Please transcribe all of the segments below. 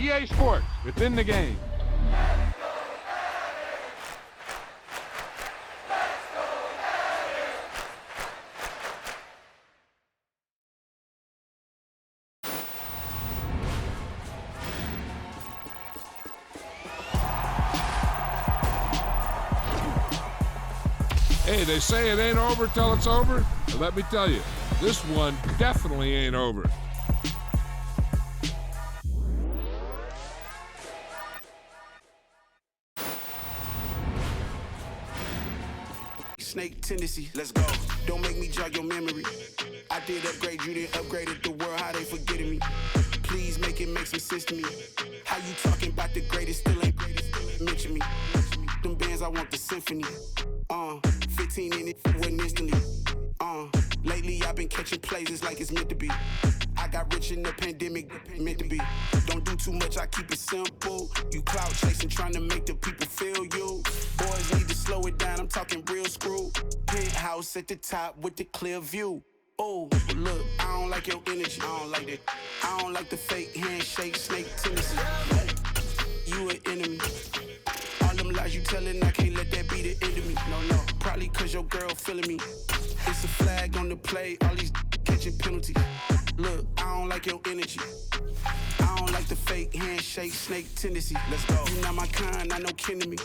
EA Sports, within the game. Hey, they say it ain't over till it's over. Well, let me tell you, this one definitely ain't over. Snake tendency, let's go. Don't make me jog your memory. I did upgrade, you didn't upgrade it. The world, how they forgetting me. Please make it make some sense to me. How you talking about the greatest, still ain't greatest, mention me. Them bands, I want the symphony. 15 in it, wasn't instantly. Lately I've been catching plays, it's like it's meant to be. I got rich in the pandemic, meant to be. Don't do too much, I keep it simple. You clout chasing, trying to make the people feel you. Boys need to slow it down, I'm talking real screw. Penthouse at the top with the clear view. Oh, look, I don't like your energy, I don't like that. I don't like the fake handshake, snake tendency. You an enemy. All them lies you telling, I can't let that be the end of me. No, probably cause your girl feeling me. It's a flag on the play, all these catching penalties. Look, I don't like your energy. I don't like the fake handshake, snake tendency. Let's go. You not my kind, I know kin to me.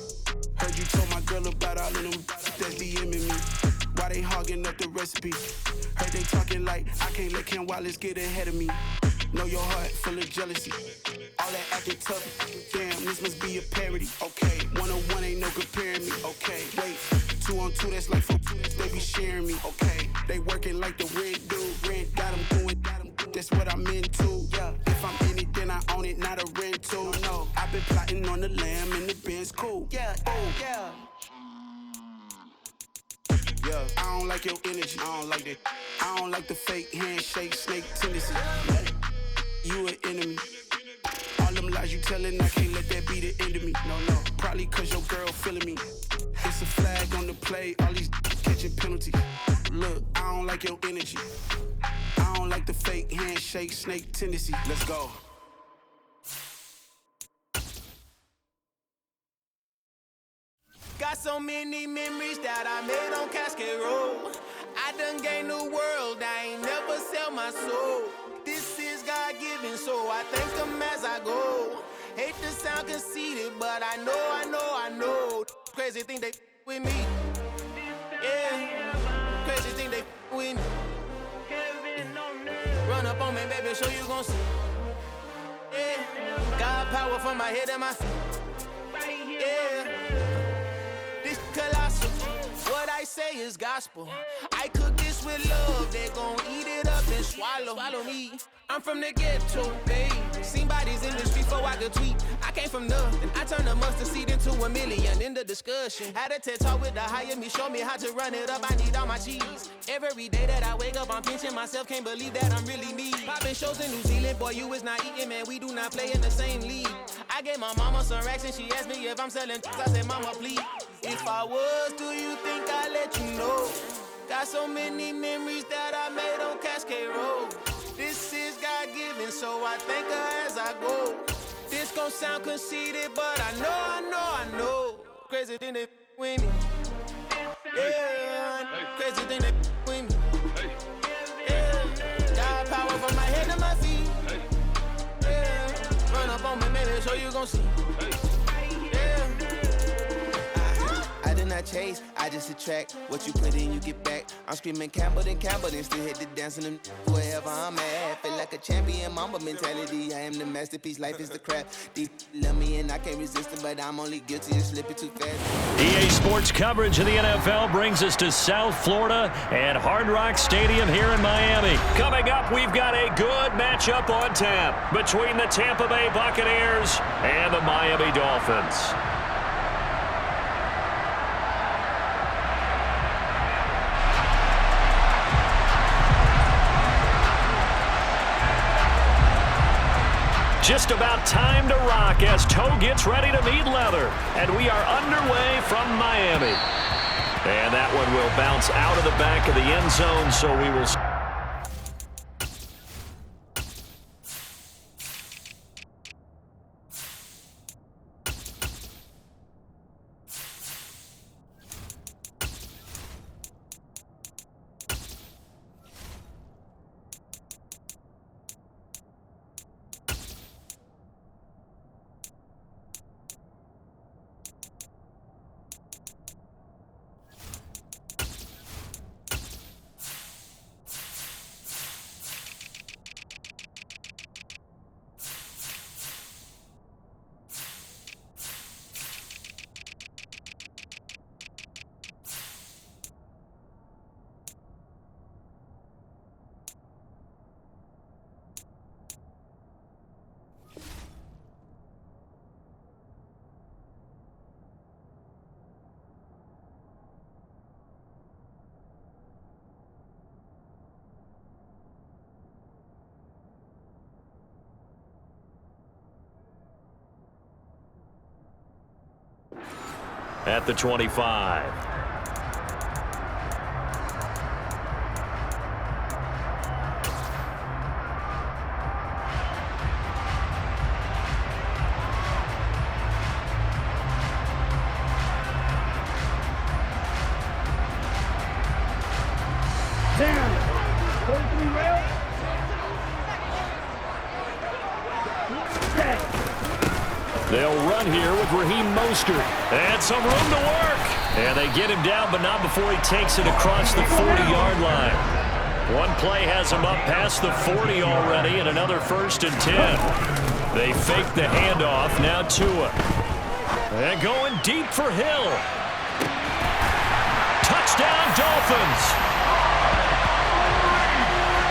Heard you told my girl about all of them that's DMing me. Why they hogging up the recipe? Heard they talking like I can't let Ken Wallace get ahead of me. Know your heart full of jealousy. All that acting tough. Damn, this must be a parody. Okay, 101 ain't no comparing me. Okay, wait, 2 on 2, that's like 4 they be sharing me. Okay, they working like the red dude. Rent got them going, that's what I'm into. Yeah, if I'm in it, then I own it, not a rental. No, I've been plotting on the lamb and the Benz cool. Yeah, oh, yeah. Yeah, I don't like your energy, I don't like that. I don't like the fake handshake, snake tendency. You an enemy. All them lies you telling, I can't let that be the end of me. No, probably cause your girl feeling me. It's a flag on the play, all these catching penalties. Look, I don't like your energy. I don't like the fake handshake, snake tendency. Let's go. Got so many memories that I made on Cascade Road. I done gained the world, I ain't never sell my soul. This is God-given, so I thank him as I go. Hate to sound conceited, but I know. Crazy thing they with me. Yeah, crazy thing they with me. Run up on me, baby, show you gon' see. Yeah, God power from my head and my feet. Yeah. Colossal. What I say is gospel. I cook this with love. They gon' eat it up and swallow me. I'm from the ghetto, baby. Seen bodies in the street before I could tweet. I came from nothing. I turned a mustard seed into a million. In the discussion, had a TED talk with the higher me. Show me how to run it up. I need all my cheese. Every day that I wake up, I'm pinching myself. Can't believe that I'm really me. Popping shows in New Zealand, boy, you is not eating, man. We do not play in the same league. I gave my mama some racks and she asked me if I'm selling. I said, mama, please. If I was, do you think I'd let you know? Got so many memories that I made on Cascade Road. This is God-given, so I thank her as I go. This gon' sound conceited, but I know. Crazy thing they with me. Yeah, crazy thing they with me. Yeah, got power from my head to my feet. Yeah, run up on me, maybe so you gon' see. I do not chase, I just attract. What you put in, you get back. I'm screaming Campbell, then still hit the dance and them wherever I'm at. Feel like a champion, mamba mentality. I am the masterpiece, life is the crap. Deep love me and I can't resist it, but I'm only guilty of slipping too fast. EA Sports coverage of the NFL brings us to South Florida and Hard Rock Stadium here in Miami. Coming up, we've got a good matchup on tap between the Tampa Bay Buccaneers and the Miami Dolphins. Just about time to rock as toe gets ready to meet leather. And we are underway from Miami. And that one will bounce out of the back of the end zone, so we will... at the 25. They'll run here with Raheem Mostert. And some room to work. And they get him down, but not before he takes it across the 40-yard line. One play has him up past the 40 already, and another 1st and 10. They fake the handoff. Now Tua. And going deep for Hill. Touchdown, Dolphins.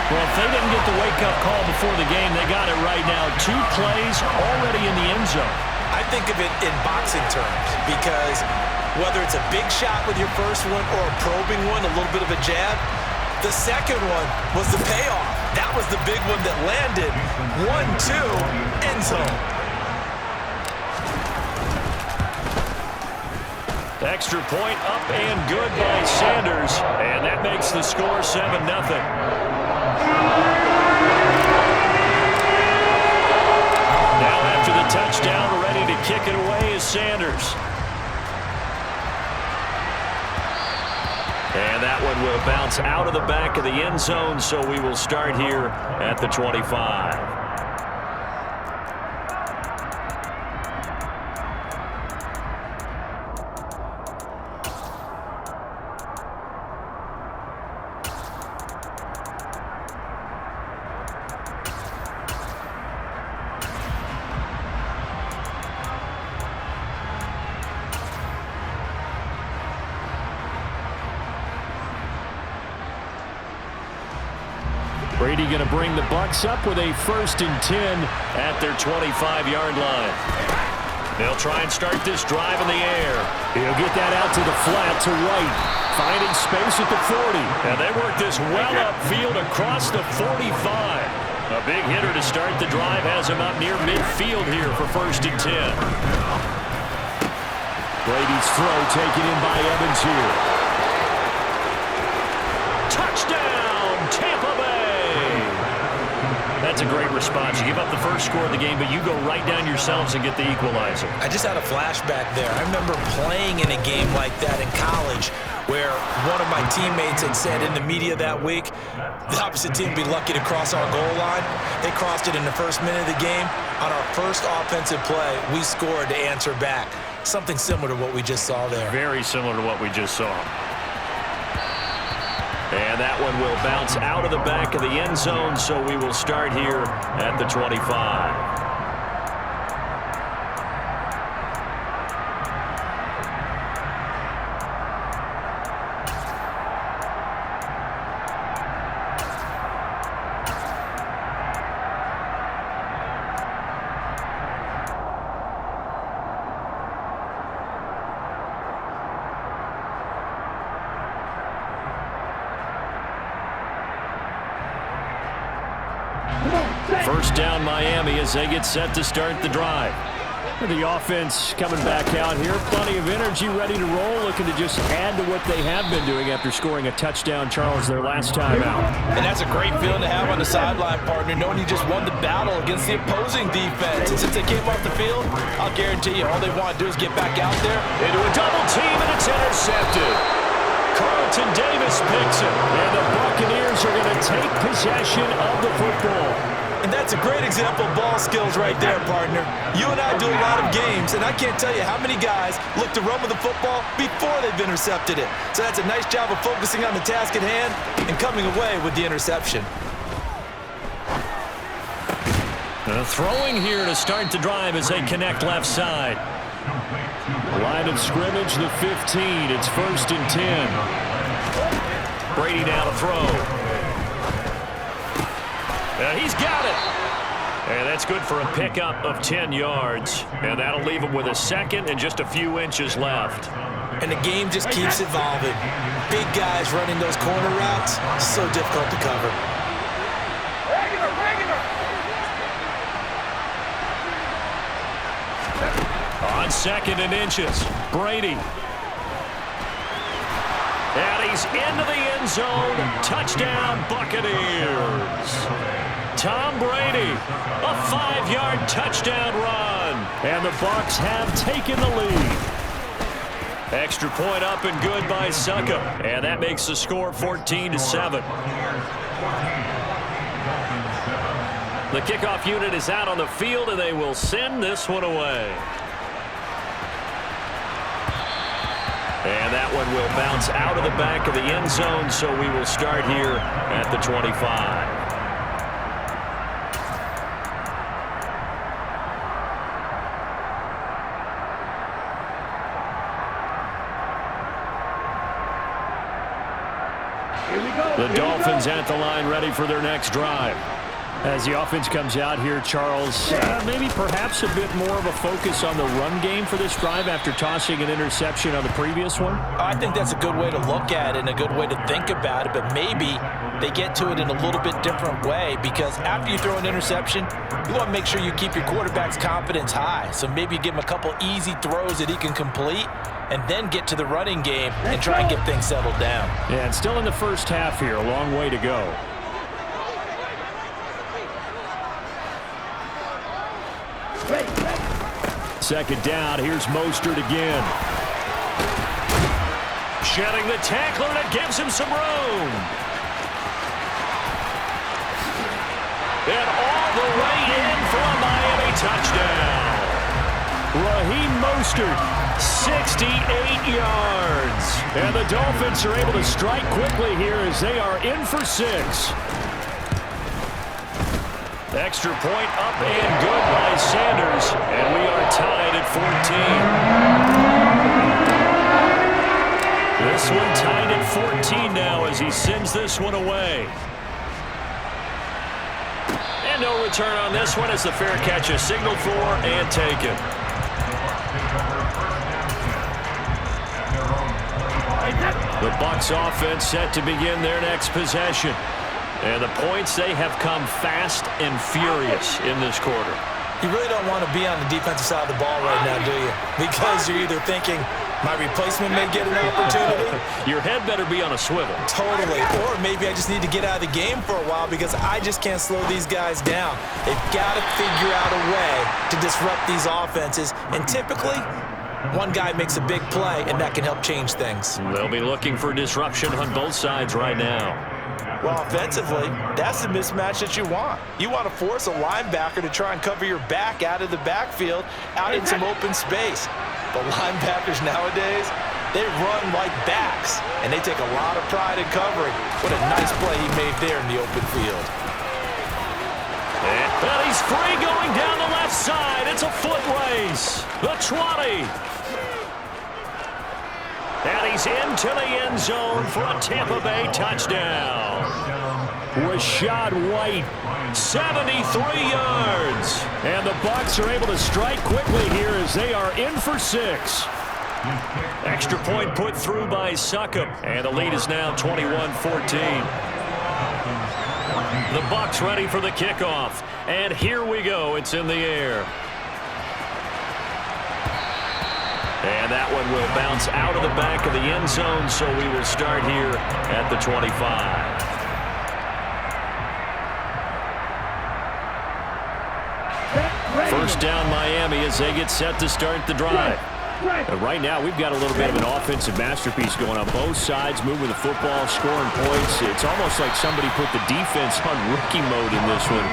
Well, if they didn't get the wake-up call before the game, they got it right now. 2 plays already in the end zone. I think of it in boxing terms because whether it's a big shot with your first one or a probing one, a little bit of a jab, the second one was the payoff. That was the big one that landed. 1-2, end zone. Extra point up and good by Sanders, and that makes the score 7-0. Now after the touchdown, ready to kick it away is Sanders. And that one will bounce out of the back of the end zone, so we will start here at the 25. Brady going to bring the Bucs up with a 1st and 10 at their 25-yard line. They'll try and start this drive in the air. He'll get that out to the flat to right, finding space at the 40. And they work this well upfield across the 45. A big hitter to start the drive has him up near midfield here for 1st and 10. Brady's throw taken in by Evans here. Touchdown, Tampa Bay! That's a great response. You give up the first score of the game, but you go right down yourselves and get the equalizer. I just had a flashback there. I remember playing in a game like that in college where one of my teammates had said in the media that week, the opposite team would be lucky to cross our goal line. They crossed it in the first minute of the game. On our first offensive play, we scored to answer back. Something similar to what we just saw there. Very similar to what we just saw. And that one will bounce out of the back of the end zone, so we will start here at the 25. First down Miami as they get set to start the drive. The offense coming back out here. Plenty of energy, ready to roll, looking to just add to what they have been doing after scoring a touchdown, Charles, their last time out. And that's a great feeling to have on the sideline, partner, knowing you just won the battle against the opposing defense. And since they came off the field, I'll guarantee you all they want to do is get back out there. Into a double team, and it's intercepted. Carlton Davis picks it, and the Buccaneers are going to take possession of the football. And that's a great example of ball skills right there, partner. You and I do a lot of games, and I can't tell you how many guys look to run with the football before they've intercepted it. So that's a nice job of focusing on the task at hand and coming away with the interception. Throwing here to start the drive as they connect left side. Line of scrimmage, the 15. It's 1st and 10. Brady now to throw. He's got it. And that's good for a pickup of 10 yards. And that'll leave him with a second and just a few inches left. And the game just keeps evolving. Big guys running those corner routes, so difficult to cover. On 2nd and inches, Brady And he's into the end zone. Touchdown, Buccaneers. Tom Brady, a 5-yard touchdown run. And the Bucs have taken the lead. Extra point up and good by Succop. And that makes the score 14-7. The kickoff unit is out on the field, and they will send this one away. And that one will bounce out of the back of the end zone, so we will start here at the 25. The Dolphins at the line, ready for their next drive. As the offense comes out here, Charles, maybe perhaps a bit more of a focus on the run game for this drive after tossing an interception on the previous one? I think that's a good way to look at it and a good way to think about it, but maybe they get to it in a little bit different way, because after you throw an interception, you want to make sure you keep your quarterback's confidence high. So maybe give him a couple easy throws that he can complete and then get to the running game and try and get things settled down. Yeah, and still in the first half here, a long way to go. Second down, here's Mostert again. Shedding the tackler, and it gives him some room. And all the way in for a Miami touchdown. Raheem Mostert, 68 yards. And the Dolphins are able to strike quickly here as they are in for 6. Extra point up and good by Sanders, and we are tied at 14. This one tied at 14 now as he sends this one away. And no return on this one as the fair catch is signaled for and taken. The Bucs offense set to begin their next possession. And the points, they have come fast and furious in this quarter. You really don't want to be on the defensive side of the ball right now, do you? Because you're either thinking, my replacement may get an opportunity. Your head better be on a swivel. Totally. Or maybe I just need to get out of the game for a while because I just can't slow these guys down. They've got to figure out a way to disrupt these offenses. And typically, one guy makes a big play, and that can help change things. They'll be looking for disruption on both sides right now. Well, offensively, that's the mismatch that you want. You want to force a linebacker to try and cover your back out of the backfield, out in some open space. But linebackers nowadays, they run like backs, and they take a lot of pride in covering. What a nice play he made there in the open field. And he's free going down the left side. It's a foot race. The 20. And he's into the end zone for a Tampa Bay touchdown. Rachaad White, 73 yards. And the Bucs are able to strike quickly here as they are in for 6. Extra point put through by Succop. And the lead is now 21-14. The Bucs ready for the kickoff. And here we go. It's in the air. And that one will bounce out of the back of the end zone, so we will start here at the 25. First down Miami as they get set to start the drive. And right now, we've got a little bit of an offensive masterpiece going on both sides, moving the football, scoring points. It's almost like somebody put the defense on rookie mode in this one.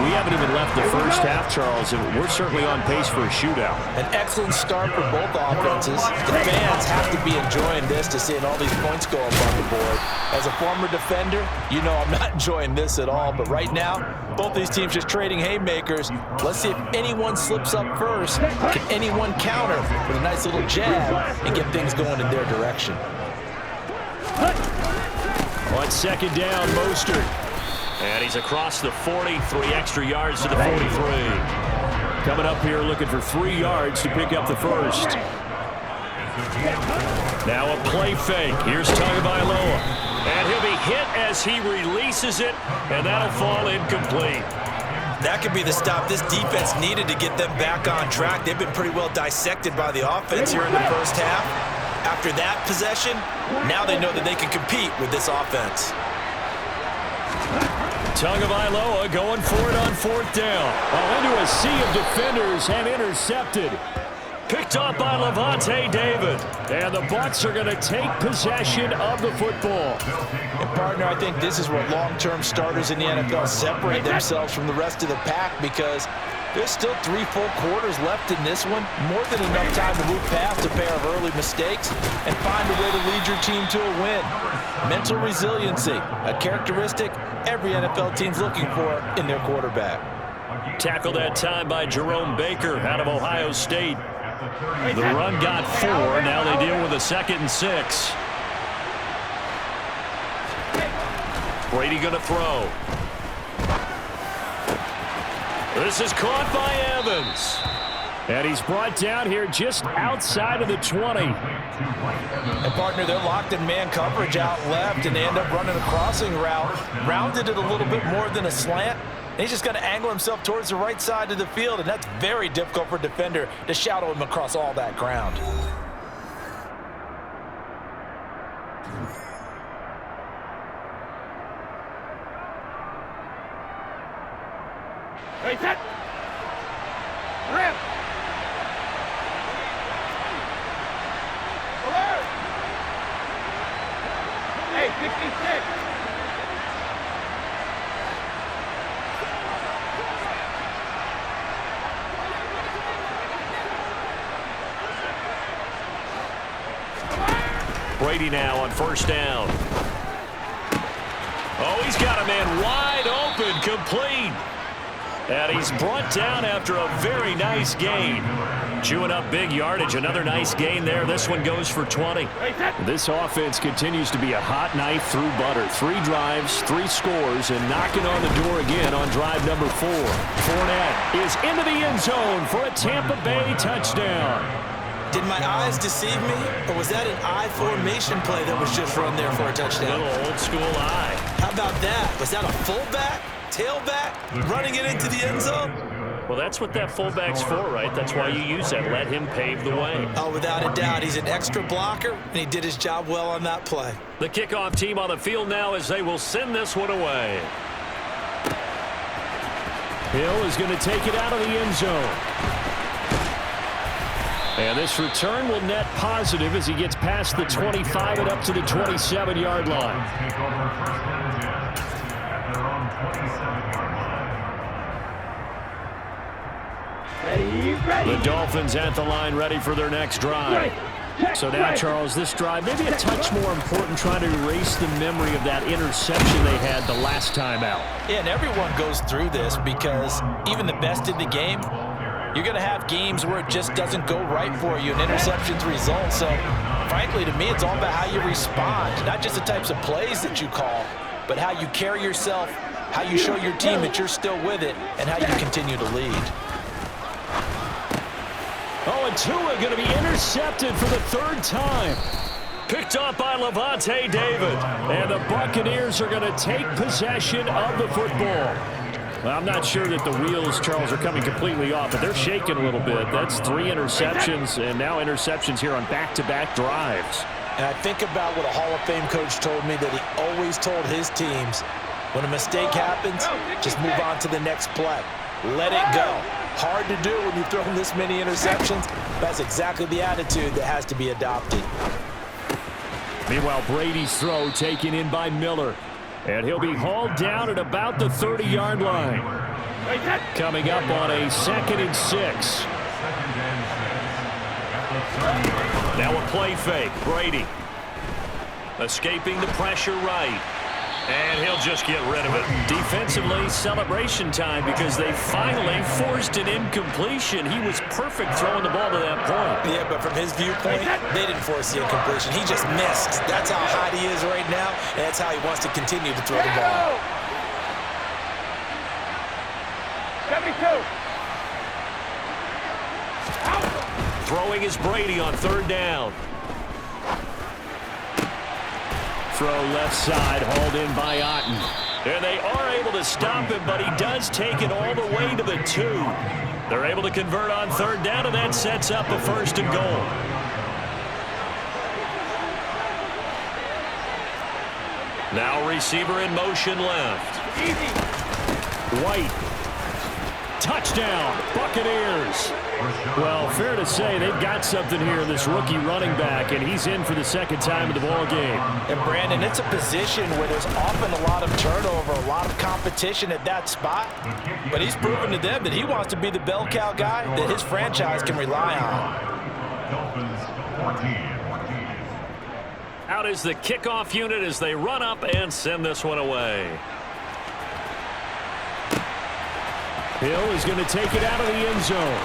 We haven't even left the first half, Charles, and we're certainly on pace for a shootout. An excellent start for both offenses. The fans have to be enjoying this to seeing all these points go up on the board. As a former defender, you know I'm not enjoying this at all, but right now, both these teams just trading haymakers. Let's see if anyone slips up first. Can anyone counter with a nice little jab and get things going in their direction? On second down, Mostert. And he's across the 40, 3 extra yards to the 43. Coming up here looking for 3 yards to pick up the first. Now a play fake. Here's Tagovailoa. And he'll be hit as he releases it, and that'll fall incomplete. That could be the stop this defense needed to get them back on track. They've been pretty well dissected by the offense here in the first half. After that possession, now they know that they can compete with this offense. Tagovailoa going for it on 4th down. Into a sea of defenders and intercepted. Picked up by Levante David. And the Bucs are going to take possession of the football. And partner, I think this is where long-term starters in the NFL separate themselves from the rest of the pack, because there's still 3 full quarters left in this one. More than enough time to move past a pair of early mistakes and find a way to lead your team to a win. Mental resiliency, a characteristic every NFL team's looking for in their quarterback. Tackled that time by Jerome Baker out of Ohio State. The run got 4. Now they deal with a 2nd and 6. Brady going to throw. This is caught by Evans. And he's brought down here just outside of the 20. And partner, they're locked in man coverage out left, and they end up running a crossing route. Rounded it a little bit more than a slant. And he's just going to angle himself towards the right side of the field, and that's very difficult for a defender to shadow him across all that ground. Hey, set! Rip! Alert! Hey, 56! Brady now on 1st down. Oh, he's got a man wide open, complete. And he's brought down after a very nice gain. Chewing up big yardage. Another nice gain there. This one goes for 20. This offense continues to be a hot knife through butter. 3 drives, 3 scores, and knocking on the door again on drive number 4. Fournette is into the end zone for a Tampa Bay touchdown. Did my eyes deceive me, or was that an I formation play that was just run there for a touchdown? A little old school eye. How about that? Was that a fullback, tailback, running it into the end zone? Well, that's what that fullback's for, right? That's why you use that. Let him pave the way. Oh, without a doubt. He's an extra blocker, and he did his job well on that play. The kickoff team on the field now as they will send this one away. Hill is going to take it out of the end zone. And this return will net positive as he gets past the 25 and up to the 27-yard line. The Dolphins at the line ready for their next drive. So now, Charles, this drive maybe a touch more important, trying to erase the memory of that interception they had the last time out. Yeah, and everyone goes through this because even the best in the game, you're going to have games where it just doesn't go right for you and interceptions result. So, frankly, to me, it's all about how you respond, not just the types of plays that you call, but how you carry yourself, how you show your team that you're still with it, and how you continue to lead. Oh, and Tua going to be intercepted for the 3rd time. Picked up by Levante David. And the Buccaneers are going to take possession of the football. Well, I'm not sure that the wheels, Charles, are coming completely off, but they're shaking a little bit. That's 3 interceptions, and now interceptions here on back-to-back drives. And I think about what a Hall of Fame coach told me, that he always told his teams, when a mistake happens, just move on to the next play. Let it go. Hard to do when you've thrown this many interceptions. That's exactly the attitude that has to be adopted. Meanwhile, Brady's throw taken in by Miller. And he'll be hauled down at about the 30-yard line. Coming up on a 2nd and 6. Now a play fake. Brady escaping the pressure right. And he'll just get rid of it. Defensively, celebration time because they finally forced an incompletion. He was perfect throwing the ball to that point. Yeah, but from his viewpoint, they didn't force the incompletion. He just missed. That's how hot he is right now, and that's how he wants to continue to throw the ball. 72. Throwing is Brady on 3rd down. Throw left side, hauled in by Otten. And they are able to stop him, but he does take it all the way to the 2. They're able to convert on 3rd down, and that sets up a 1st and goal. Now receiver in motion left. White. Touchdown, Buccaneers. Well, fair to say they've got something here in this rookie running back, and he's in for the second time in the ball game. And Brandon, it's a position where there's often a lot of turnover, a lot of competition at that spot. But he's proven to them that he wants to be the bell cow guy that his franchise can rely on. Out is the kickoff unit as they run up and send this one away. Hill is going to take it out of the end zone.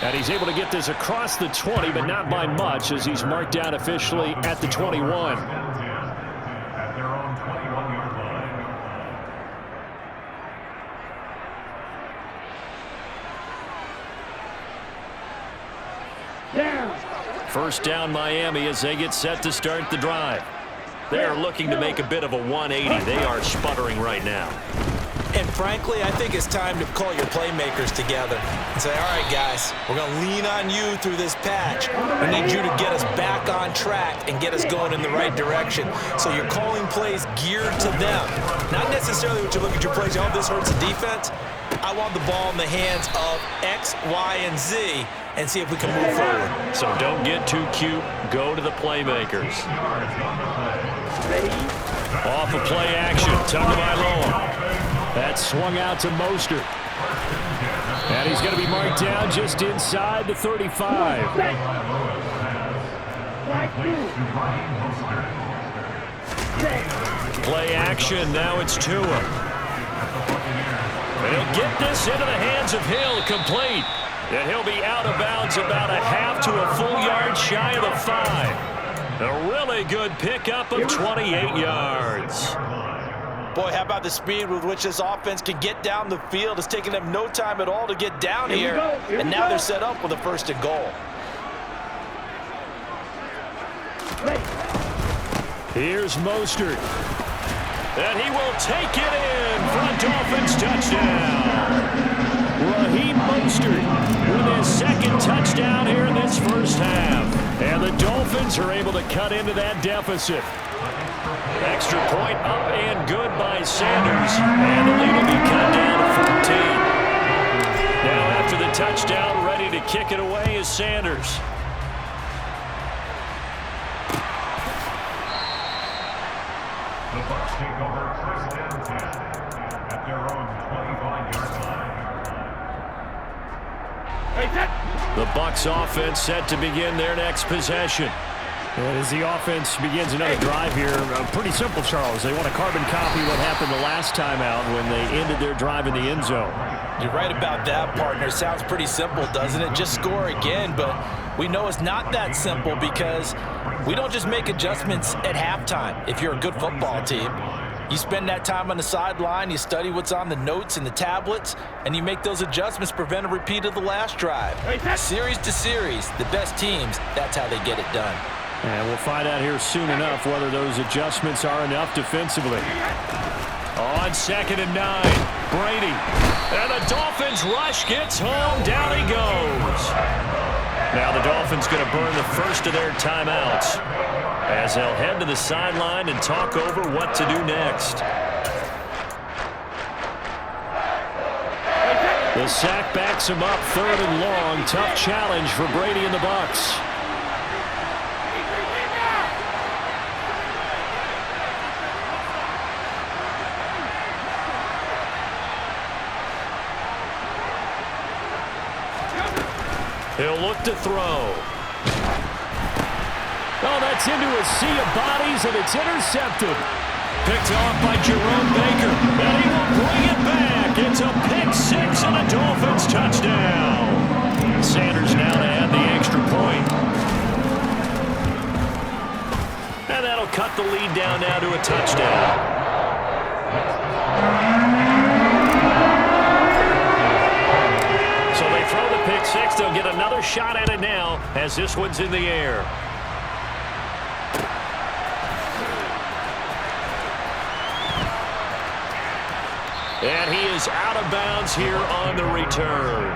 And he's able to get this across the 20, but not by much, as he's marked down officially at the 21. At their own 21-yard line. Down. First down Miami as they get set to start the drive. They are looking to make a bit of a 180. They are sputtering right now. And frankly, I think it's time to call your playmakers together and say, all right, guys, we're going to lean on you through this patch. We need you to get us back on track and get us going in the right direction. So you're calling plays geared to them. Not necessarily what you look at your plays, oh, this hurts the defense. I want the ball in the hands of X, Y, and Z and see if we can move forward. So don't get too cute. Go to the playmakers. Off of play action. Tagovailoa. That swung out to Mostert. And he's going to be marked down just inside the 35. Play action. Now it's Tua. He'll get this into the hands of Hill, complete. And he'll be out of bounds about a half to a full yard shy of the 5. A really good pickup of 28 yards. Boy, how about the speed with which this offense can get down the field? It's taking them no time at all to get down here. And now they're set up with a first and goal. Here's Mostert. And he will take it in for a Dolphins touchdown. Raheem Mostert with his second touchdown here in this first half. And the Dolphins are able to cut into that deficit. Extra point up and good by Sanders. And the lead will be cut down to 14. Now after the touchdown, ready to kick it away is Sanders. The Bucs take over first and 10 at their own 25-yard line. The Bucs offense set to begin their next possession. And as the offense begins another drive here, pretty simple, Charles. They want to carbon copy what happened the last time out when they ended their drive in the end zone. You're right about that, partner. Sounds pretty simple, doesn't it? Just score again, but we know it's not that simple because we don't just make adjustments at halftime if you're a good football team. You spend that time on the sideline, you study what's on the notes and the tablets, and you make those adjustments, prevent a repeat of the last drive. Series to series, the best teams, that's how they get it done. And we'll find out here soon enough whether those adjustments are enough defensively. On 2nd and 9, Brady. And the Dolphins rush gets home. Down he goes. Now the Dolphins going to burn the first of their timeouts as they'll head to the sideline and talk over what to do next. The sack backs him up 3rd and long. Tough challenge for Brady and the Bucs. He'll look to throw. Oh, that's into a sea of bodies, and it's intercepted. Picked off by Jerome Baker. And he will bring it back. It's a pick 6 and a Dolphins touchdown. Sanders now to add the extra point. And that'll cut the lead down now to a touchdown. Pick 6, they'll get another shot at it now as this one's in the air. And he is out of bounds here on the return.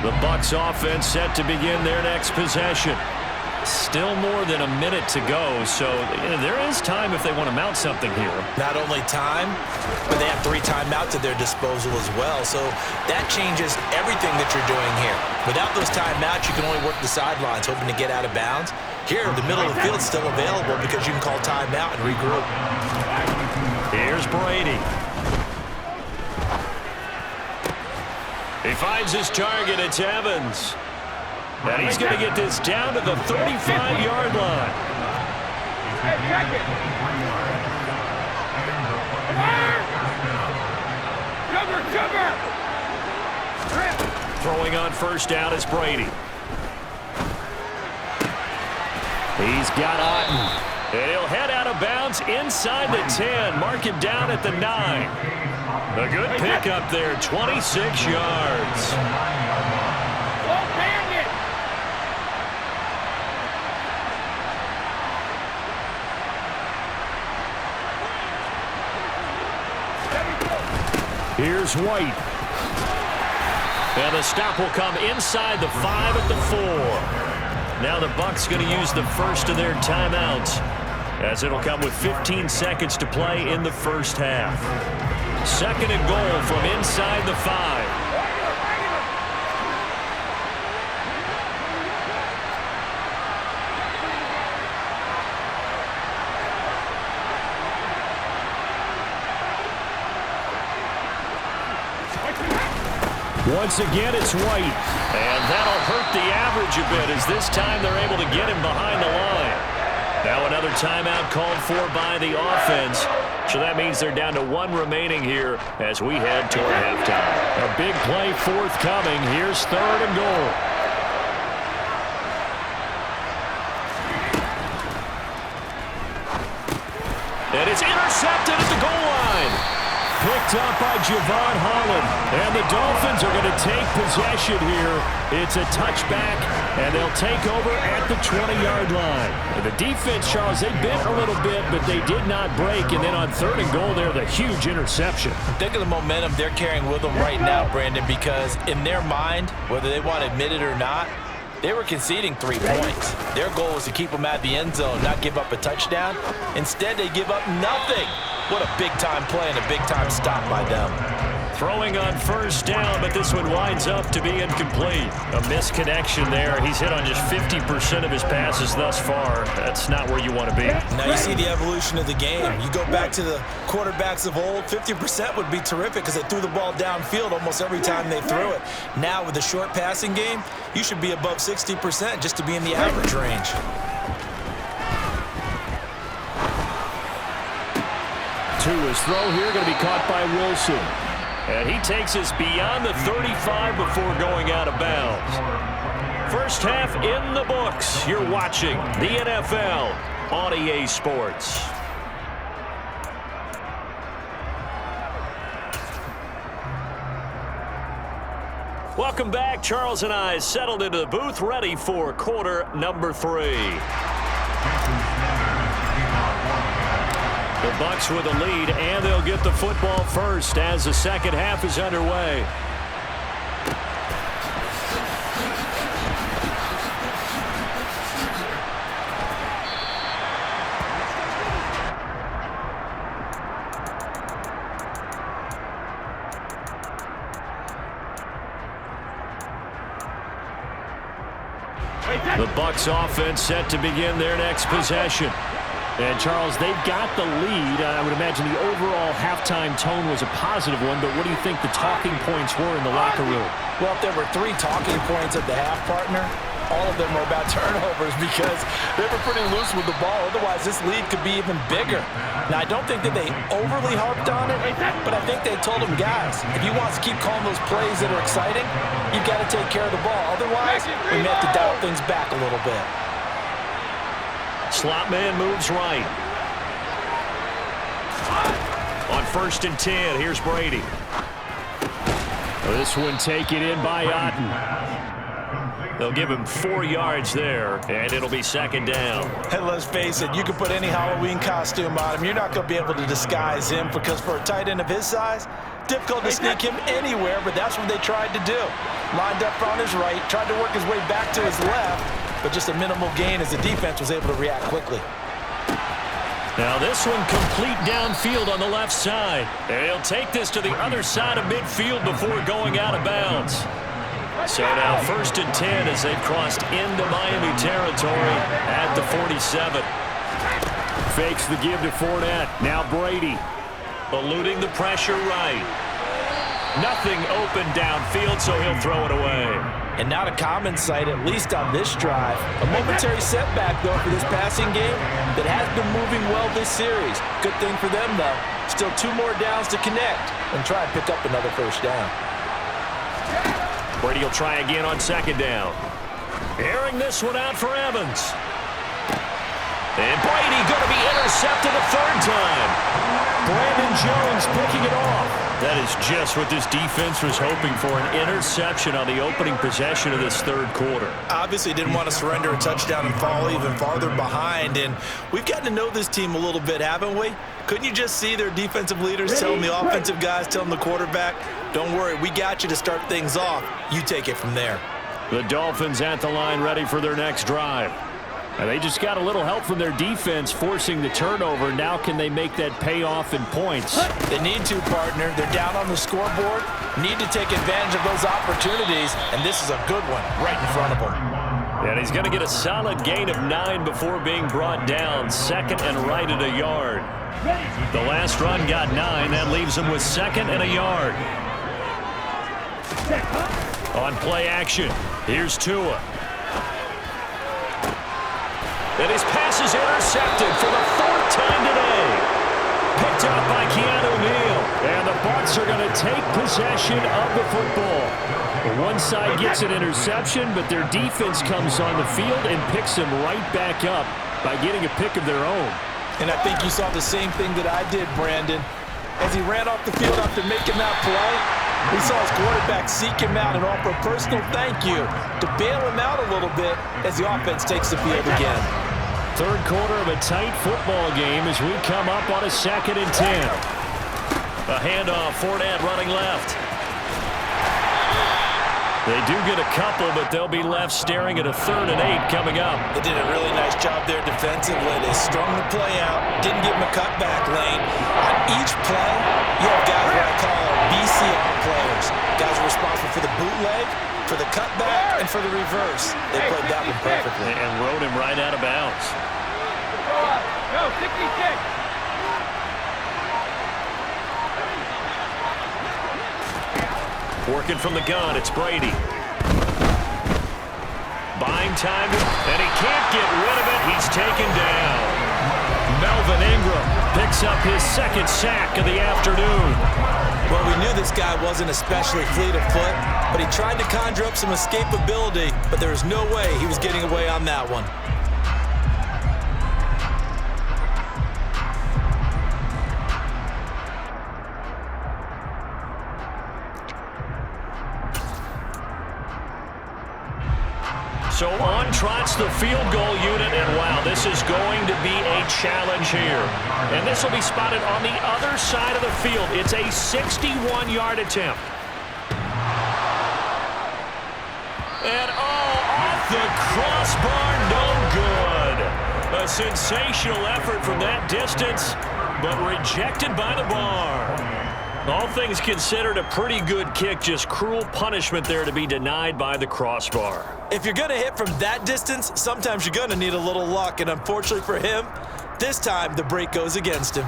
The Bucs offense set to begin their next possession. Still more than a minute to go, so there is time if they want to mount something here. Not only time, but they have 3 timeouts at their disposal as well, so that changes everything that you're doing here. Without those timeouts, you can only work the sidelines, hoping to get out of bounds. Here, the middle of the field is still available because you can call timeout and regroup. Here's Brady. He finds his target. It's Evans. And he's going to get this down to the 35-yard line. Throwing on first down is Brady. He's got Otten. And he'll head out of bounds inside the 10. Mark it down at the 9. A good pickup there, 26 yards. Here's White. And the stop will come inside the 5 at the 4. Now the Bucs going to use the first of their timeouts, as it'll come with 15 seconds to play in the first half. 2nd and goal from inside the 5. Once again, it's White. And that'll hurt the average a bit, as this time they're able to get him behind the line. Now another timeout called for by the offense. So that means they're down to 1 remaining here as we head toward halftime. A big play forthcoming. Here's 3rd and goal. And it's intercepted at the goal line. Picked up by Javon Holland. And the Dolphins are going to take possession here. It's a touchback, and they'll take over at the 20-yard line. And the defense, Charles, they bent a little bit, but they did not break. And then on 3rd and goal there, the huge interception. Think of the momentum they're carrying with them right now, Brandon, because in their mind, whether they want to admit it or not, they were conceding 3 points. Their goal was to keep them at the end zone, not give up a touchdown. Instead, they give up nothing. What a big-time play and a big-time stop by them. Throwing on first down, but this one winds up to be incomplete. A misconnection there. He's hit on just 50% of his passes thus far. That's not where you want to be. Now you see the evolution of the game. You go back to the quarterbacks of old, 50% would be terrific because they threw the ball downfield almost every time they threw it. Now with the short passing game, you should be above 60% just to be in the average range. To his throw here, going to be caught by Wilson. And he takes us beyond the 35 before going out of bounds. First half in the books. You're watching the NFL on EA Sports. Welcome back. Charles and I settled into the booth, ready for quarter number 3. The Bucs with a lead, and they'll get the football first as the second half is underway. The Bucs offense set to begin their next possession. And, Charles, they've got the lead. I would imagine the overall halftime tone was a positive one, but what do you think the talking points were in the locker room? Well, if there were 3 talking points at the half, partner, all of them were about turnovers because they were pretty loose with the ball. Otherwise, this lead could be even bigger. Now, I don't think that they overly harped on it, but I think they told them, guys, if you want to keep calling those plays that are exciting, you've got to take care of the ball. Otherwise, we may have to dial things back a little bit. Slot man moves right. On 1st and 10, here's Brady. This one taken in by Otten. They'll give him 4 yards there, and it'll be second down. And let's face it, you can put any Halloween costume on him. You're not going to be able to disguise him because for a tight end of his size, difficult to sneak him anywhere, but that's what they tried to do. Lined up on his right, tried to work his way back to his left, but just a minimal gain as the defense was able to react quickly. Now this one complete downfield on the left side. And he'll take this to the other side of midfield before going out of bounds. So now 1st and 10 as they've crossed into Miami territory at the 47. Fakes the give to Fournette. Now Brady. Eluding the pressure right. Nothing open downfield, so he'll throw it away. And not a common sight, at least on this drive. A momentary setback, though, for this passing game that has been moving well this series. Good thing for them, though. Still 2 more downs to connect and try and pick up another first down. Brady will try again on 2nd down. Airing this one out for Evans. And Brady going to be intercepted a 3rd time. Brandon Jones picking it off. That is just what this defense was hoping for, an interception on the opening possession of this 3rd quarter. Obviously didn't want to surrender a touchdown and fall even farther behind, and we've gotten to know this team a little bit, haven't we? Couldn't you just see their defensive leaders telling the offensive guys, telling the quarterback, don't worry, we got you to start things off. You take it from there. The Dolphins at the line ready for their next drive. And they just got a little help from their defense forcing the turnover. Now can they make that pay off in points? They need to, partner. They're down on the scoreboard. Need to take advantage of those opportunities, and this is a good one right in front of them. And he's going to get a solid gain of 9 before being brought down. 2nd and right at a yard. The last run got 9. That leaves him with 2nd and a yard. On play action, here's Tua. And his pass is intercepted for the 4th time today. Picked up by Keanu Neal. And the Bucs are going to take possession of the football. One side gets an interception, but their defense comes on the field and picks him right back up by getting a pick of their own. And I think you saw the same thing that I did, Brandon. As he ran off the field after making that play, we saw his quarterback seek him out and offer a personal thank you to bail him out a little bit as the offense takes the field again. 3rd quarter of a tight football game as we come up on a 2nd and 10. A handoff, Fournette running left. They do get a couple, but they'll be left staring at a 3rd and 8 coming up. They did a really nice job there defensively. They strung the play out, didn't give him a cutback lane. On each play, you have guys what I call BCR players. Guys are responsible for the bootleg, for the cutback, and for the reverse. They played that one perfectly. And rode him right out of bounds. Go, 66. Working from the gun, it's Brady. Buying time, and he can't get rid of it. He's taken down. Melvin Ingram picks up his 2nd sack of the afternoon. Well, we knew this guy wasn't especially fleet of foot, but he tried to conjure up some escapability, but there was no way he was getting away on that one. So on trots the field goal unit, and wow, this is going to be a challenge here. And this will be spotted on the other side of the field. It's a 61-yard attempt. And off the crossbar, no good. A sensational effort from that distance, but rejected by the bar. All things considered, a pretty good kick, just cruel punishment there to be denied by the crossbar. If you're going to hit from that distance, sometimes you're going to need a little luck, and unfortunately for him, this time the break goes against him.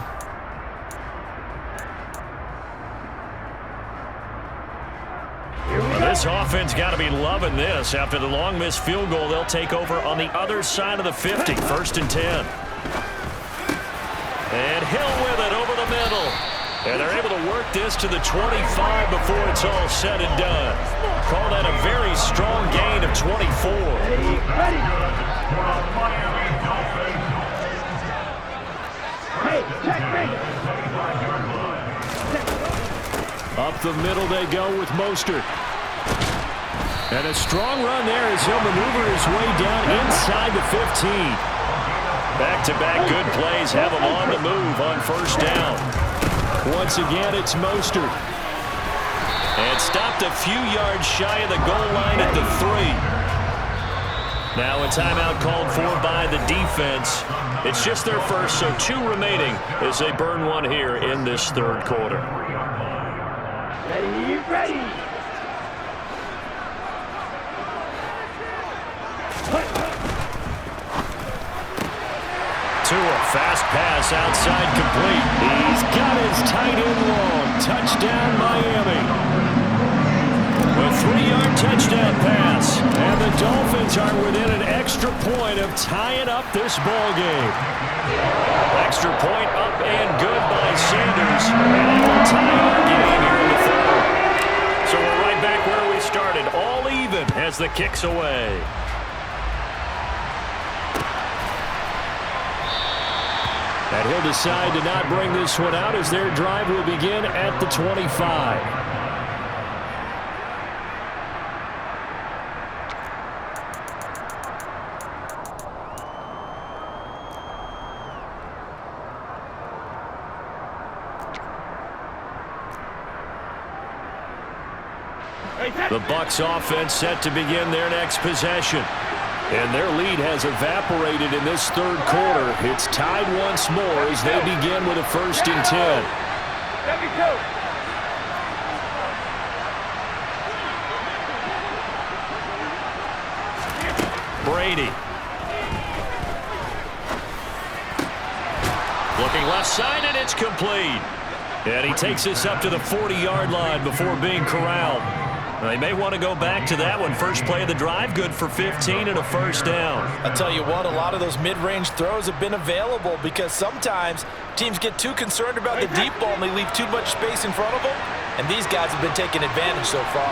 This offense got to be loving this. After the long missed field goal, they'll take over on the other side of the 50, 1st and 10. And Hill with it over the middle. And they're able to work this to the 25 before it's all said and done. Call that a very strong gain of 24. Up the middle they go with Mostert. And a strong run there as he'll maneuver his way down inside the 15. Back-to-back good plays have him on the move on first down. Once again, it's Mostert. And stopped a few yards shy of the goal line at the 3. Now a timeout called for by the defense. It's just their first, so 2 remaining as they burn one here in this third quarter. Ready. Tua, fast pass outside complete. He's got his tight end long. Touchdown, Miami. A 3-yard touchdown pass. And the Dolphins are within an extra point of tying up this ball game. Extra point up and good by Sanders. And it will tie our game here in the third. So we're right back where we started. All even as the kick's away. And he'll decide to not bring this one out as their drive will begin at the 25. The Bucs offense set to begin their next possession. And their lead has evaporated in this third quarter. It's tied once more as they begin with a 1st and 10. Brady. Looking left side, and it's complete. And he takes this up to the 40-yard line before being corralled. They may want to go back to that one. First play of the drive, good for 15 and a 1st down. I'll tell you what, a lot of those mid-range throws have been available because sometimes teams get too concerned about the deep ball and they leave too much space in front of them. And these guys have been taking advantage so far.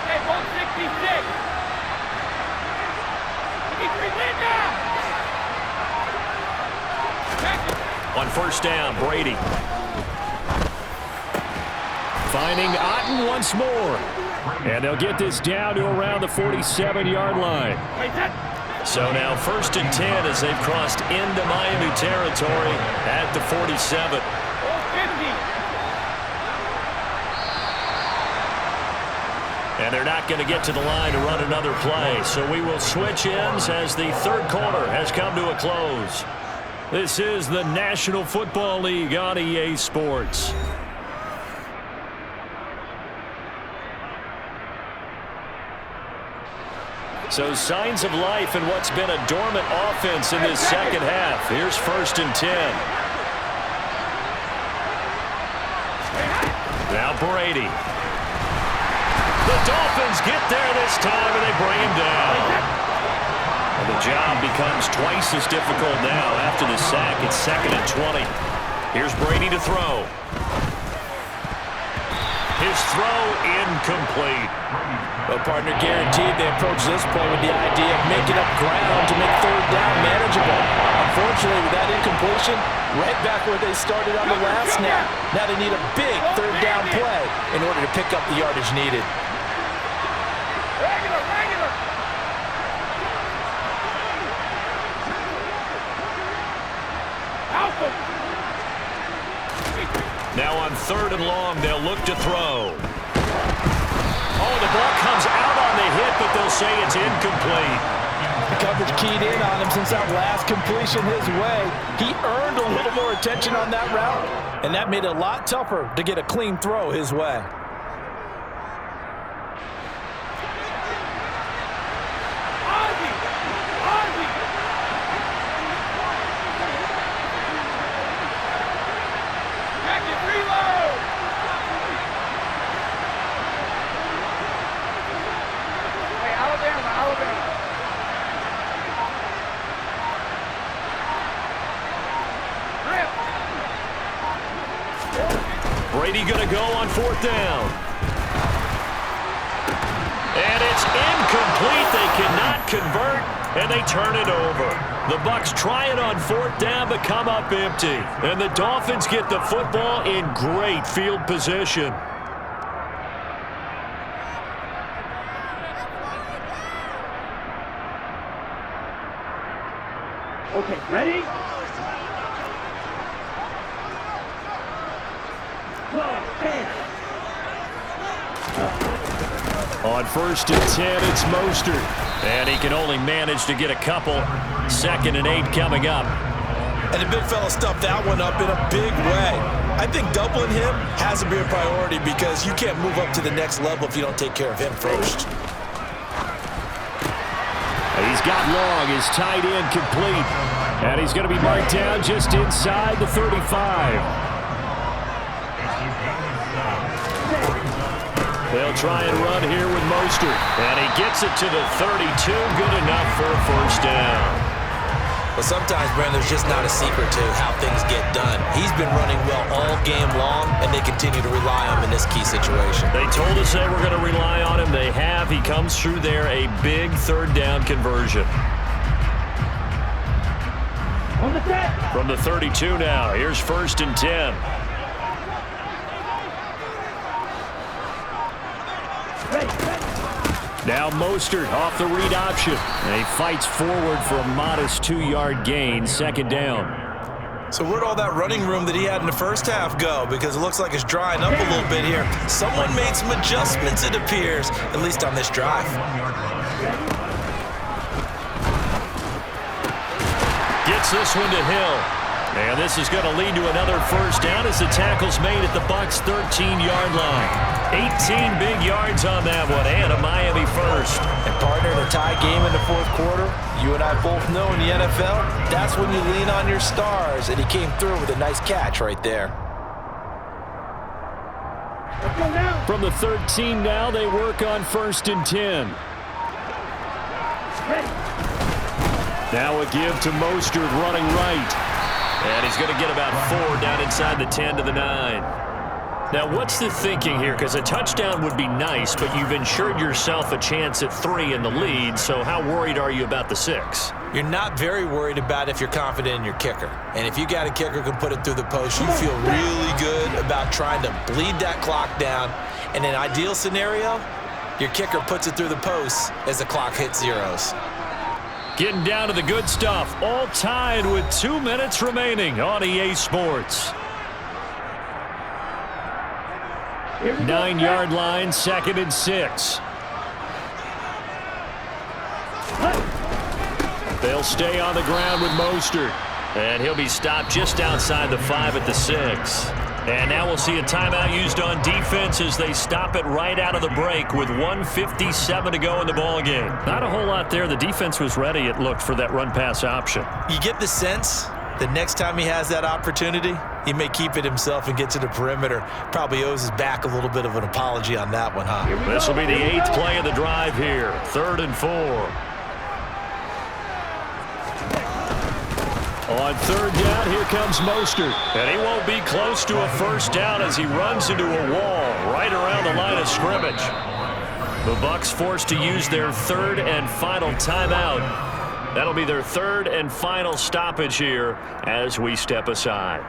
Hey, 166. On first down, Brady. Finding Otten once more. And they'll get this down to around the 47-yard line. So now 1st and 10 as they've crossed into Miami territory at the 47. And they're not going to get to the line to run another play. So we will switch ends as the third quarter has come to a close. This is the National Football League on EA Sports. So signs of life in what's been a dormant offense in this second half. Here's 1st and 10. Now Brady. The Dolphins get there this time and they bring him down. And the job becomes twice as difficult now after the sack. It's 2nd and 20. Here's Brady to throw. His throw incomplete. Well, partner, guaranteed they approach this play with the idea of making up ground to make 3rd down manageable. Unfortunately, with that incompletion, right back where they started on the last snap. Now they need a big 3rd down play in order to pick up the yardage needed. Now on 3rd and long, they'll look to throw. Oh, the ball comes out on the hit, but they'll say it's incomplete. The coverage keyed in on him since that last completion his way. He earned a little more attention on that route, and that made it a lot tougher to get a clean throw his way. Brady going to go on 4th down. And it's incomplete. They cannot convert, and they turn it over. The Bucs try it on 4th down, but come up empty. And the Dolphins get the football in great field position. Okay, ready? On 1st and 10, it's Mostert. And he can only manage to get a couple. 2nd and 8 coming up. And the big fella stuffed that one up in a big way. I think doubling him has to be a priority because you can't move up to the next level if you don't take care of him first. He's got long, his tight end complete. And he's going to be marked down just inside the 35. They'll try and run here with Mostert. And he gets it to the 32. Good enough for a first down. But sometimes, Brandon, there's just not a secret to how things get done. He's been running well all game long, and they continue to rely on him in this key situation. They told us they were going to rely on him. They have. He comes through there, a big 3rd down conversion. On the set. From the 32 now, here's 1st and 10. Now Mostert off the read option. And he fights forward for a modest 2-yard gain, 2nd down. So where'd all that running room that he had in the first half go? Because it looks like it's drying up a little bit here. Someone made some adjustments, it appears, at least on this drive. Gets this one to Hill. And this is going to lead to another first down as the tackle's made at the Bucs' 13-yard line. 18 big yards on that one, and a Miami first. And partner, in a tie game in the 4th quarter, you and I both know in the NFL, that's when you lean on your stars, and he came through with a nice catch right there. From the 13 now, they work on 1st and 10. Now a give to Mostert running right. And he's going to get about 4 down inside the 10 to the 9. Now, what's the thinking here? Because a touchdown would be nice, but you've ensured yourself a chance at 3 in the lead, so how worried are you about the 6? You're not very worried about if you're confident in your kicker. And if you got a kicker who can put it through the post, you feel really good about trying to bleed that clock down. In an ideal scenario, your kicker puts it through the post as the clock hits zeros. Getting down to the good stuff, all tied with 2 minutes remaining on EA Sports. 9-yard line, 2nd and 6. They'll stay on the ground with Mostert. And he'll be stopped just outside the 5 at the 6. And now we'll see a timeout used on defense as they stop it right out of the break with 1:57 to go in the ballgame. Not a whole lot there. The defense was ready, it looked, for that run-pass option. You get the sense the next time he has that opportunity, he may keep it himself and get to the perimeter. Probably owes his back a little bit of an apology on that one, huh? This will be the 8th play of the drive here. 3rd and 4. On 3rd down, here comes Mostert. And he won't be close to a first down as he runs into a wall right around the line of scrimmage. The Bucs forced to use their 3rd and final timeout. That'll be their 3rd and final stoppage here as we step aside.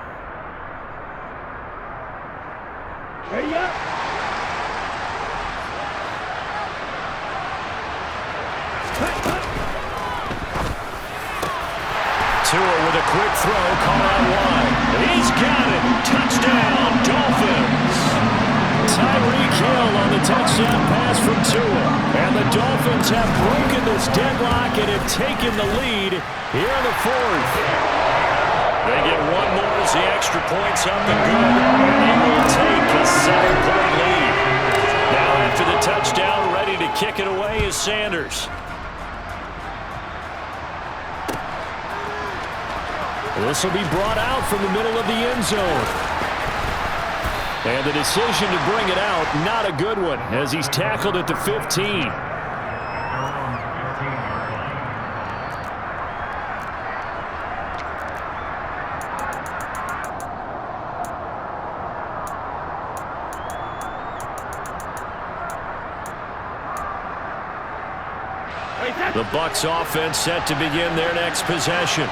Ready up. Tua with a quick throw, caught out wide. He's got it. Touchdown, Dolphins. Tyreek Hill on the touchdown pass from Tua. And the Dolphins have broken this deadlock and have taken the lead here in the 4th. They get one more as the extra point's up and good. And he will take a 7-point lead. Now after the touchdown, ready to kick it away is Sanders. This will be brought out from the middle of the end zone. And the decision to bring it out, not a good one, as he's tackled at the 15. The Bucs offense set to begin their next possession.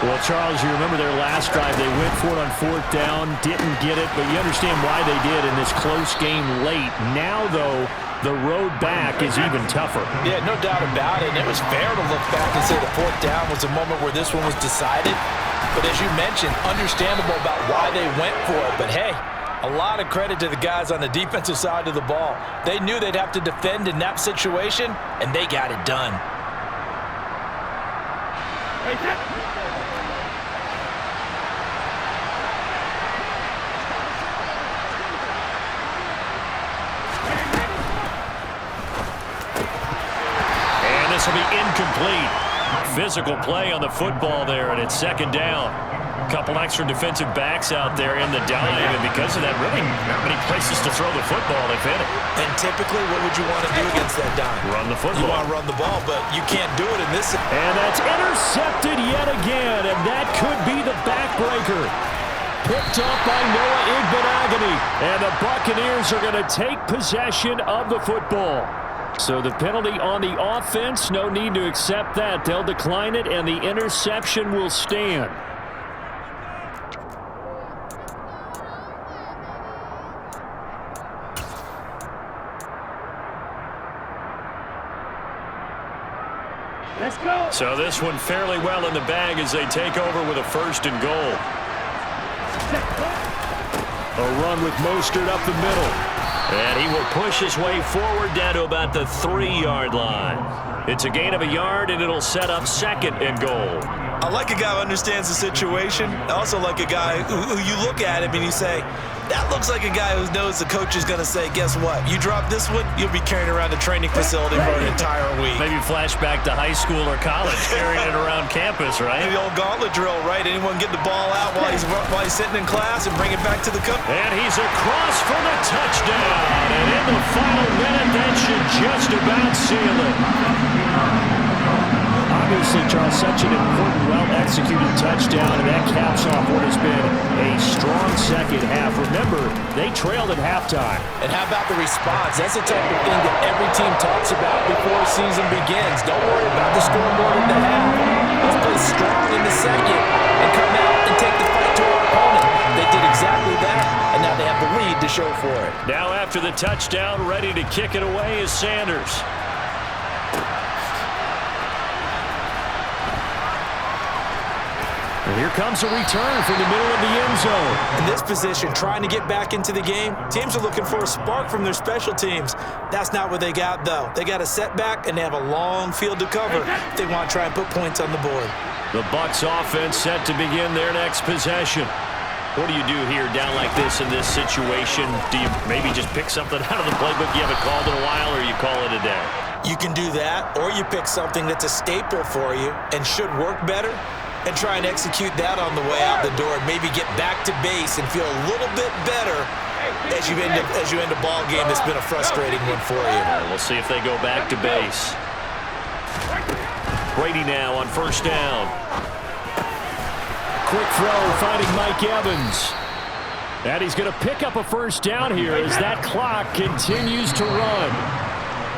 Well, Charles, you remember their last drive. They went for it on 4th down, didn't get it, but you understand why they did in this close game late. Now, though, the road back is even tougher. Yeah, no doubt about it. And it was fair to look back and say the 4th down was a moment where this one was decided. But as you mentioned, understandable about why they went for it. But, hey, a lot of credit to the guys on the defensive side of the ball. They knew they'd have to defend in that situation, and they got it done. And this will be incomplete. Physical play on the football there, and it's 2nd down. A couple extra defensive backs out there in the dive, and because of that, really not many places to throw the football if hit it. And typically, what would you want to do against that dime? Run the football. You want to run the ball, but you can't do it in this. And that's intercepted yet again, and that could be the backbreaker. Picked up by Noah Igbenogany, and the Buccaneers are going to take possession of the football. So the penalty on the offense, no need to accept that. They'll decline it, and the interception will stand. Let's go. So this one fairly well in the bag as they take over with a 1st and goal. A run with Mostert up the middle. And he will push his way forward down to about the 3-yard line. It's a gain of a yard, and it'll set up 2nd and goal. I like a guy who understands the situation. I also like a guy who you look at him and you say, that looks like a guy who knows the coach is going to say, guess what? You drop this one, you'll be carrying around the training facility for an entire week. Maybe flashback to high school or college, carrying it around campus, right? The old gauntlet drill, right? Anyone get the ball out while he's sitting in class and bring it back to the coach. And he's across for the touchdown. And in the final minute, that should just about seal it. Obviously, Charles, such an important, well-executed touchdown, and that caps off what has been a strong second half. Remember, they trailed at halftime. And how about the response? That's the type of thing that every team talks about before the season begins. Don't worry about the scoreboard in the half. Let's play strong in the second and come out and take the fight to our opponent. They did exactly that, and now they have the lead to show for it. Now after the touchdown, ready to kick it away is Sanders. And here comes a return from the middle of the end zone. In this position, trying to get back into the game, teams are looking for a spark from their special teams. That's not what they got, though. They got a setback, and they have a long field to cover if they want to try and put points on the board. The Bucs offense set to begin their next possession. What do you do here down like this in this situation? Do you maybe just pick something out of the playbook you haven't called in a while, or you call it a day? You can do that, or you pick something that's a staple for you and should work better, and try and execute that on the way out the door and maybe get back to base and feel a little bit better as you end a ball game that's been a frustrating one for you. We'll see if they go back to base. Brady now on 1st down. Quick throw finding Mike Evans. And he's going to pick up a 1st down here as that clock continues to run.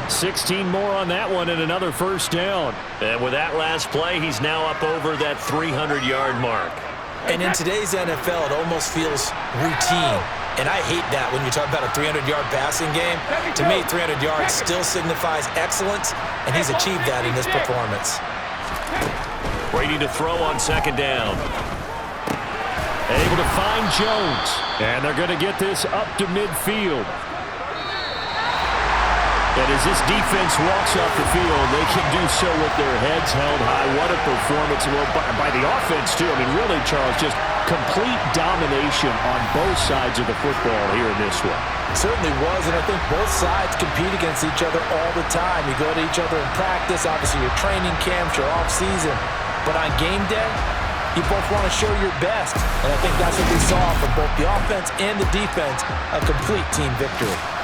16 more on that one and another 1st down. And with that last play, he's now up over that 300-yard mark. And in today's NFL, it almost feels routine. And I hate that when you talk about a 300-yard passing game. To me, 300 yards still signifies excellence, and he's achieved that in this performance. Brady to throw on 2nd down. Able to find Jones. And they're going to get this up to midfield. And as this defense walks off the field, they can do so with their heads held high. What a performance by the offense, too. I mean, really, Charles, just complete domination on both sides of the football here in this one. Certainly was, and I think both sides compete against each other all the time. You go to each other in practice, obviously your training camps, your off-season. But on game day, you both want to show your best. And I think that's what we saw from both the offense and the defense, a complete team victory.